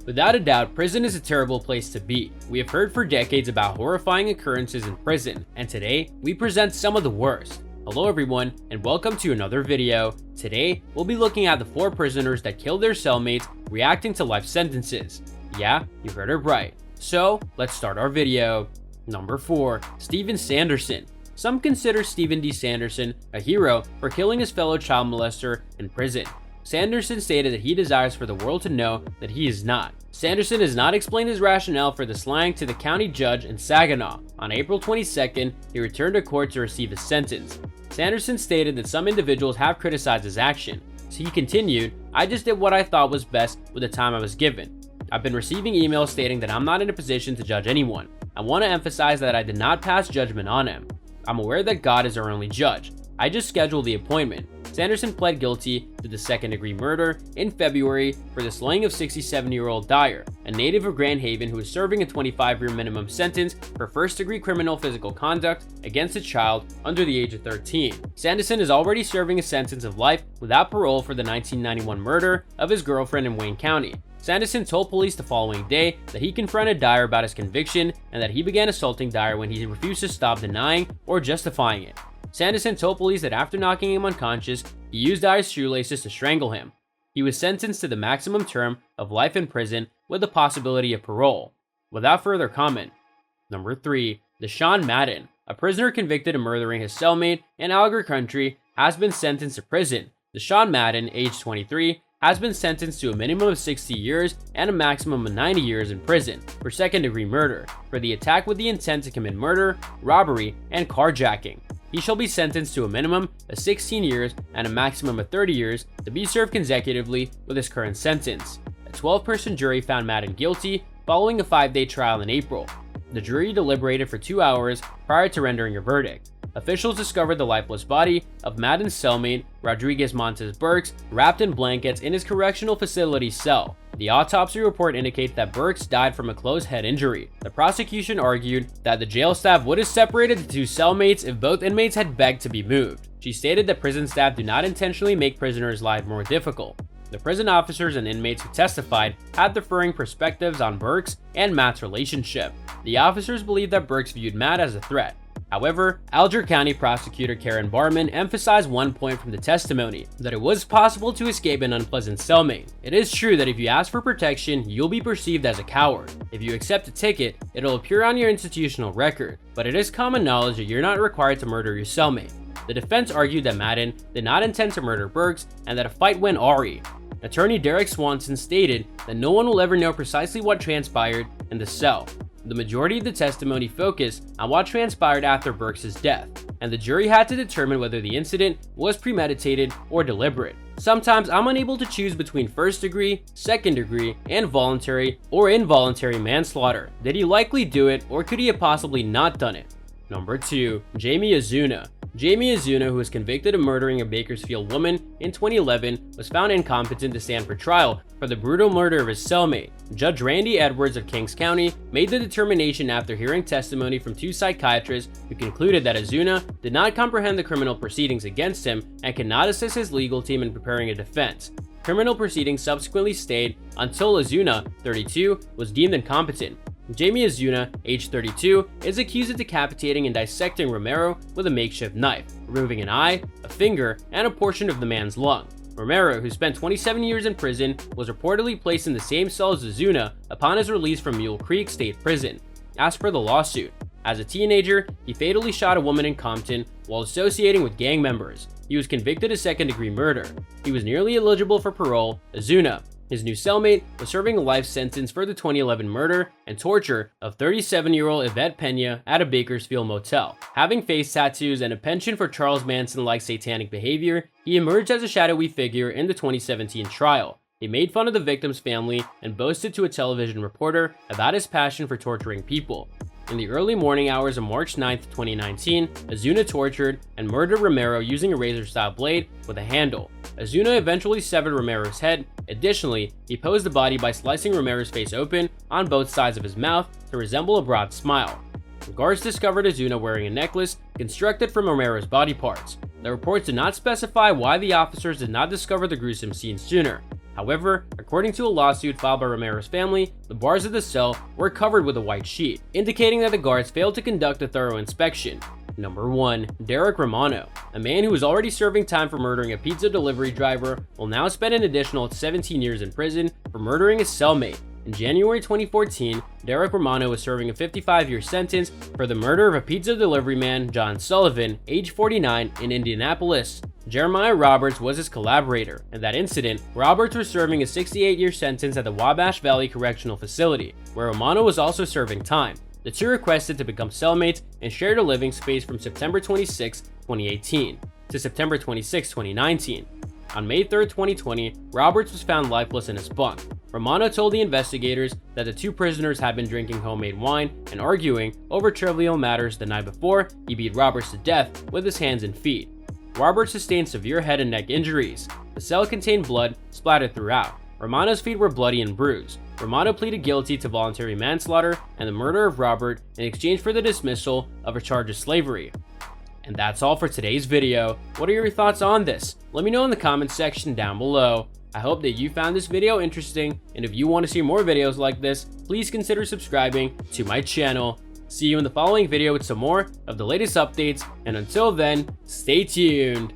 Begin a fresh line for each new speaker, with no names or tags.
Without a doubt, prison is a terrible place to be. We have heard for decades about horrifying occurrences in prison, and today, we present some of the worst. Hello everyone, and welcome to another video. Today, we'll be looking at the 4 prisoners that killed their cellmates reacting to life sentences. Yeah, you heard it right. So, let's start our video. Number 4. Steven Sanderson. Some consider Steven D. Sanderson a hero for killing his fellow child molester in prison. Sanderson stated that he desires for the world to know that he is not. Sanderson has not explained his rationale for the slaying to the county judge in Saginaw. On April 22nd, he returned to court to receive his sentence. Sanderson stated that some individuals have criticized his action, so he continued, "I just did what I thought was best with the time I was given. I've been receiving emails stating that I'm not in a position to judge anyone. I want to emphasize that I did not pass judgment on him. I'm aware that God is our only judge. I just scheduled the appointment." Sanderson pled guilty to the second-degree murder in February for the slaying of 67-year-old Dyer, a native of Grand Haven who is serving a 25-year minimum sentence for first-degree criminal physical conduct against a child under the age of 13. Sanderson is already serving a sentence of life without parole for the 1991 murder of his girlfriend in Wayne County. Sanderson told police the following day that he confronted Dyer about his conviction and that he began assaulting Dyer when he refused to stop denying or justifying it. Sanderson told police that after knocking him unconscious, he used Dyer's shoelaces to strangle him. He was sentenced to the maximum term of life in prison with the possibility of parole. Without further comment. Number 3. Deshaun Madden. A prisoner convicted of murdering his cellmate in Alger Country has been sentenced to prison. Deshaun Madden, age 23, has been sentenced to a minimum of 60 years and a maximum of 90 years in prison for second-degree murder for the attack with the intent to commit murder, robbery, and carjacking. He shall be sentenced to a minimum of 16 years and a maximum of 30 years to be served consecutively with his current sentence. A 12-person jury found Madden guilty following a 5-day trial in April. The jury deliberated for 2 hours prior to rendering a verdict. Officials discovered the lifeless body of Madden's cellmate, Rodriguez Montes Burks, wrapped in blankets in his correctional facility cell. The autopsy report indicates that Burks died from a closed head injury. The prosecution argued that the jail staff would have separated the 2 cellmates if both inmates had begged to be moved. She stated that prison staff do not intentionally make prisoners' lives more difficult. The prison officers and inmates who testified had differing perspectives on Burks and Matt's relationship. The officers believed that Burks viewed Matt as a threat. However, Alger County prosecutor Karen Barman emphasized one point from the testimony, that it was possible to escape an unpleasant cellmate. It is true that if you ask for protection, you'll be perceived as a coward. If you accept a ticket, it'll appear on your institutional record, but it is common knowledge that you're not required to murder your cellmate. The defense argued that Madden did not intend to murder Burks and that a fight went awry. Attorney Derek Swanson stated that no one will ever know precisely what transpired in the cell. The majority of the testimony focused on what transpired after Burks' death, and the jury had to determine whether the incident was premeditated or deliberate. Sometimes I'm unable to choose between first degree, second degree, and voluntary or involuntary manslaughter. Did he likely do it, or could he have possibly not done it? Number 2. Jamie Azuna. Jamie Azuna, who was convicted of murdering a Bakersfield woman in 2011, was found incompetent to stand for trial for the brutal murder of his cellmate. Judge Randy Edwards of Kings County made the determination after hearing testimony from 2 psychiatrists who concluded that Azuna did not comprehend the criminal proceedings against him and cannot assist his legal team in preparing a defense. Criminal proceedings subsequently stayed until Azuna, 32, was deemed incompetent. Jamie Azuna, age 32, is accused of decapitating and dissecting Romero with a makeshift knife, removing an eye, a finger, and a portion of the man's lung. Romero, who spent 27 years in prison, was reportedly placed in the same cell as Azuna upon his release from Mule Creek State Prison. As per the lawsuit, as a teenager, he fatally shot a woman in Compton while associating with gang members. He was convicted of second-degree murder. He was nearly eligible for parole. Azuna, his new cellmate, was serving a life sentence for the 2011 murder and torture of 37-year-old Yvette Pena at a Bakersfield motel. Having face tattoos and a penchant for Charles Manson-like satanic behavior, he emerged as a shadowy figure in the 2017 trial. He made fun of the victim's family and boasted to a television reporter about his passion for torturing people. In the early morning hours of March 9, 2019, Azuna tortured and murdered Romero using a razor-style blade with a handle. Azuna eventually severed Romero's head. Additionally, he posed the body by slicing Romero's face open on both sides of his mouth to resemble a broad smile. Guards discovered Azuna wearing a necklace constructed from Romero's body parts. The reports did not specify why the officers did not discover the gruesome scene sooner. However, according to a lawsuit filed by Romero's family, the bars of the cell were covered with a white sheet, indicating that the guards failed to conduct a thorough inspection. Number 1. Derek Romano. A man who was already serving time for murdering a pizza delivery driver will now spend an additional 17 years in prison for murdering his cellmate. In January 2014, Derek Romano was serving a 55-year sentence for the murder of a pizza delivery man, John Sullivan, age 49, in Indianapolis. Jeremiah Roberts was his collaborator. In that incident, Roberts was serving a 68-year sentence at the Wabash Valley Correctional Facility, where Romano was also serving time. The two requested to become cellmates and shared a living space from September 26, 2018 to September 26, 2019. On May 3, 2020, Roberts was found lifeless in his bunk. Romano told the investigators that the two prisoners had been drinking homemade wine and arguing over trivial matters the night before he beat Roberts to death with his hands and feet. Roberts sustained severe head and neck injuries. The cell contained blood splattered throughout. Romano's feet were bloody and bruised. Romano pleaded guilty to voluntary manslaughter and the murder of Robert in exchange for the dismissal of a charge of slavery. And that's all for today's video. What are your thoughts on this? Let me know in the comments section down below. I hope that you found this video interesting, and if you want to see more videos like this, please consider subscribing to my channel. See you in the following video with some more of the latest updates, and until then, stay tuned.